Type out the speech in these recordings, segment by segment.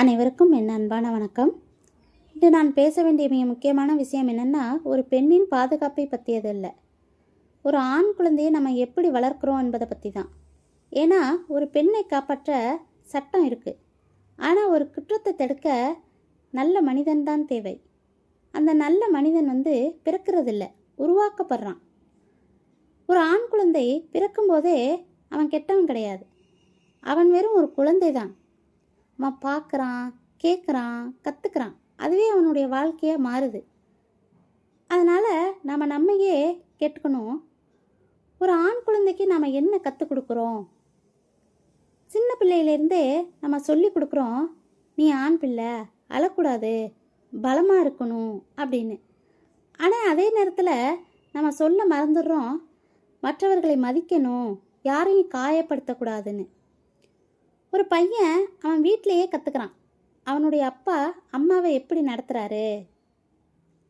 அனைவருக்கும் என் அன்பான வணக்கம். இன்று நான் பேச வேண்டிய மிக முக்கியமான விஷயம் என்னென்னா, ஒரு பெண்ணின் பாதுகாப்பை பற்றியது இல்லை, ஒரு ஆண் குழந்தையை நம்ம எப்படி வளர்க்குறோம் என்பதை பற்றி தான். ஏன்னா ஒரு பெண்ணை காப்பாற்ற சட்டம் இருக்குது, ஆனால் ஒரு குற்றத்தை தடுக்க நல்ல மனிதன்தான் தேவை. அந்த நல்ல மனிதன் பிறக்கிறதில்லை, உருவாக்கப்படுறான். ஒரு ஆண் குழந்தை பிறக்கும்போதே அவன் கெட்டவன் கிடையாது, அவன் வெறும் ஒரு குழந்தை தான். அவன் பார்க்குறான், கேட்குறான், கற்றுக்கிறான், அதுவே அவனுடைய வாழ்க்கையாக மாறுது. அதனால் நம்மையே கேட்டுக்கணும், ஒரு ஆண் குழந்தைக்கு நாம் என்ன கற்றுக் கொடுக்குறோம்? சின்ன பிள்ளையிலேருந்தே நம்ம சொல்லி கொடுக்குறோம், நீ ஆண் பிள்ளை, அழக்கூடாது, பலமாக இருக்கணும் அப்படின்னு. ஆனால் அதே நேரத்தில் நம்ம சொல்ல மறந்துடுறோம், மற்றவர்களை மதிக்கணும், யாரையும் காயப்படுத்தக்கூடாதுன்னு. ஒரு பையன் அவன் வீட்டிலையே கற்றுக்கிறான், அவனுடைய அப்பா அம்மாவை எப்படி நடத்துகிறாரு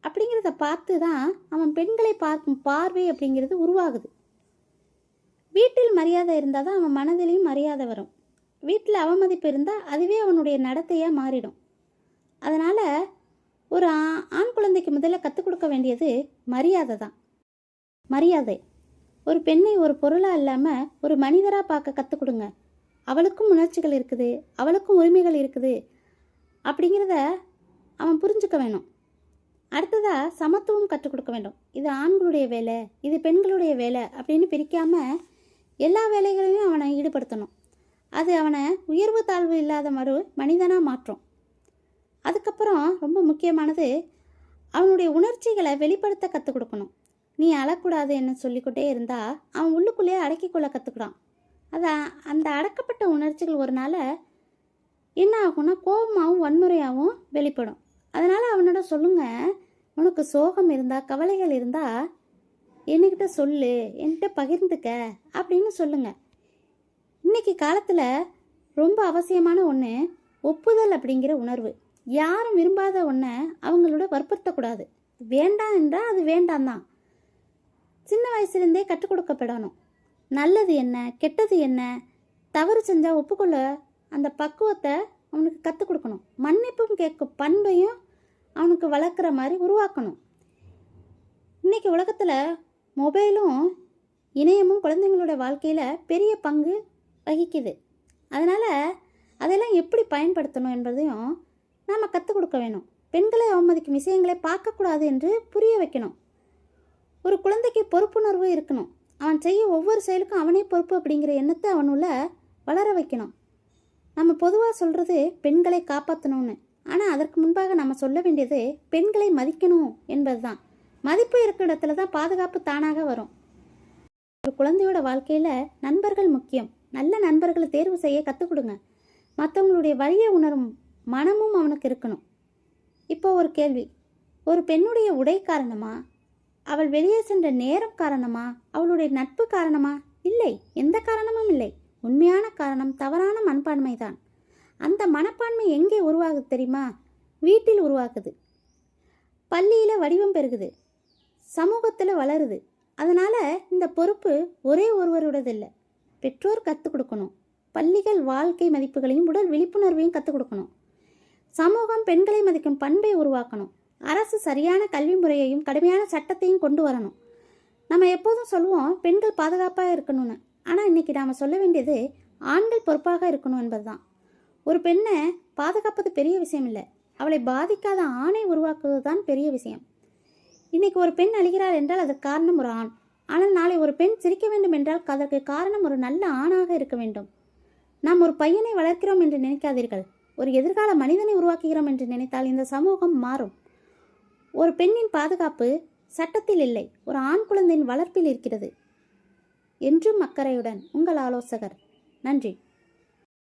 அப்படிங்கிறத பார்த்து தான் அவன் பெண்களை பார்க்கும் பார்வை அப்படிங்கிறது உருவாகுது. வீட்டில் மரியாதை இருந்தால் தான் அவன் மனதிலையும் மரியாதை வரும். வீட்டில் அவமதிப்பு இருந்தால் அதுவே அவனுடைய நடத்தையாக மாறிடும். அதனால் ஒரு ஆண் குழந்தைக்கு முதல்ல கற்றுக் கொடுக்க வேண்டியது மரியாதை தான். மரியாதை. ஒரு பெண்ணை ஒரு பொருளாக இல்லாமல் ஒரு மனிதராக பார்க்க கற்றுக் கொடுங்க. அவளுக்கும் உணர்ச்சிகள் இருக்குது, அவளுக்கும் உரிமைகள் இருக்குது அப்படிங்கிறத அவன் புரிஞ்சுக்க வேணும். அடுத்ததாக சமத்துவம் கற்றுக் கொடுக்க வேண்டும். இது ஆண்களுடைய வேலை, இது பெண்களுடைய வேலை அப்படின்னு பிரிக்காமல் எல்லா வேலைகளையும் அவனை ஈடுபடுத்தணும். அது அவனை உயர்வு தாழ்வு இல்லாத மனிதனாக மாற்றும். அதுக்கப்புறம் ரொம்ப முக்கியமானது, அவனுடைய உணர்ச்சிகளை வெளிப்படுத்த கற்றுக் கொடுக்கணும். நீ அழக்கூடாது என்ன சொல்லிக்கிட்டே இருந்தால் அவன் உள்ளுக்குள்ளேயே அடக்கிக்கொள்ள கற்றுக்குறான். அந்த அடக்கப்பட்ட உணர்ச்சிகள் ஒரு நாள் என்ன ஆகும்னா கோபமாகவும் வன்முறையாகவும் வெளிப்படும். அதனால் அவனோட சொல்லுங்கள், உனக்கு சோகம் இருந்தால், கவலைகள் இருந்தால் என்கிட்ட சொல்லு, என்கிட்ட பகிர்ந்துக்க அப்படின்னு சொல்லுங்கள். இன்றைக்கி காலத்தில் ரொம்ப அவசியமான ஒன்று ஒப்புதல் அப்படிங்கிற உணர்வு. யாரும் விரும்பாத ஒன்றை அவங்களோட வற்புறுத்தக்கூடாது. வேண்டாம் என்றால் அது வேண்டாம் தான். சின்ன வயசுலேருந்தே கற்றுக் கொடுக்கப்படணும். நல்லது என்ன, கெட்டது என்ன, தவறு செஞ்சால் ஒப்புக்கொள்ள அந்த பக்குவத்தை அவனுக்கு கற்றுக் கொடுக்கணும். மன்னிப்பும் கேட்கும் பண்பையும் அவனுக்கு வளர்க்குற மாதிரி உருவாக்கணும். இன்றைக்கி உலகத்தில் மொபைலும் இணையமும் குழந்தைங்களோட வாழ்க்கையில் பெரிய பங்கு வகிக்குது. அதனால் அதெல்லாம் எப்படி பயன்படுத்தணும் என்பதையும் நாம் கற்றுக் கொடுக்க வேணும். பெண்களை அவமதிக்கும் விஷயங்களை பார்க்கக்கூடாது என்று புரிய வைக்கணும். ஒரு குழந்தைக்கு பொறுப்புணர்வு இருக்கணும். அவன் செய்ய ஒவ்வொரு செயலுக்கும் அவனே பொறுப்பு அப்படிங்கிற எண்ணத்தை அவனுள்ள வளர வைக்கணும். நம்ம பொதுவாக சொல்கிறது பெண்களை காப்பாற்றணும்னு, ஆனால் அதற்கு முன்பாக நம்ம சொல்ல வேண்டியது பெண்களை மதிக்கணும் என்பது தான். மதிப்பு இருக்கிற இடத்துல தான் பாதுகாப்பு தானாக வரும். ஒரு குழந்தையோட வாழ்க்கையில் நண்பர்கள் முக்கியம். நல்ல நண்பர்களை தேர்வு செய்ய கற்றுக் கொடுங்க. மற்றவங்களுடைய வழியை உணரும் மனமும் அவனுக்கு இருக்கணும். இப்போ ஒரு கேள்வி, ஒரு பெண்ணுடைய உடை காரணமா, அவள் வெளியே சென்ற நேரம் காரணமா, அவளுடைய நட்பு காரணமா? இல்லை, எந்த காரணமும் இல்லை. உண்மையான காரணம் தவறான மனப்பான்மை தான். அந்த மனப்பான்மை எங்கே உருவாகுது தெரியுமா? வீட்டில் உருவாக்குது, பள்ளியில் வடிவம் பெறுகுது, சமூகத்தில் வளருது. அதனால் இந்த பொறுப்பு ஒரே ஒருவருடையதில்லை. பெற்றோர் கற்றுக் கொடுக்கணும். பள்ளிகள் வாழ்க்கை மதிப்புகளையும் உடல் விழிப்புணர்வையும் கற்றுக் கொடுக்கணும். சமூகம் பெண்களை மதிக்கும் பண்பை உருவாக்கணும். அரசு சரியான கல்வி முறையையும் கடுமையான சட்டத்தையும் கொண்டு வரணும். நம்ம எப்போதும் சொல்லுவோம் பெண்கள் பாதுகாப்பாக இருக்கணும்னு, ஆனால் இன்றைக்கி நாம் சொல்ல வேண்டியது ஆண்கள் பொறுப்பாக இருக்கணும் என்பது தான். ஒரு பெண்ணை பாதுகாப்பது பெரிய விஷயம் இல்லை, அவளை பாதிக்காத ஆணை உருவாக்குவது தான் பெரிய விஷயம். இன்றைக்கி ஒரு பெண் அழுகிறாள் என்றால் அதற்கு காரணம் ஒரு ஆண். ஆனால் நாளை ஒரு பெண் சிரிக்க வேண்டும் என்றால் அதற்கு காரணம் ஒரு நல்ல ஆணாக இருக்க வேண்டும். நாம் ஒரு பையனை வளர்க்கிறோம் என்று நினைக்காதீர்கள், ஒரு எதிர்கால மனிதனை உருவாக்குகிறோம் என்று நினைத்தால் இந்த சமூகம் மாறும். ஒரு பெண்ணின் பாதுகாப்பு சட்டத்தில் இல்லை, ஒரு ஆண் குழந்தையின் வளர்ப்பில் இருக்கிறது. என்றும் அக்கறையுடன் உங்கள் ஆலோசகர். நன்றி.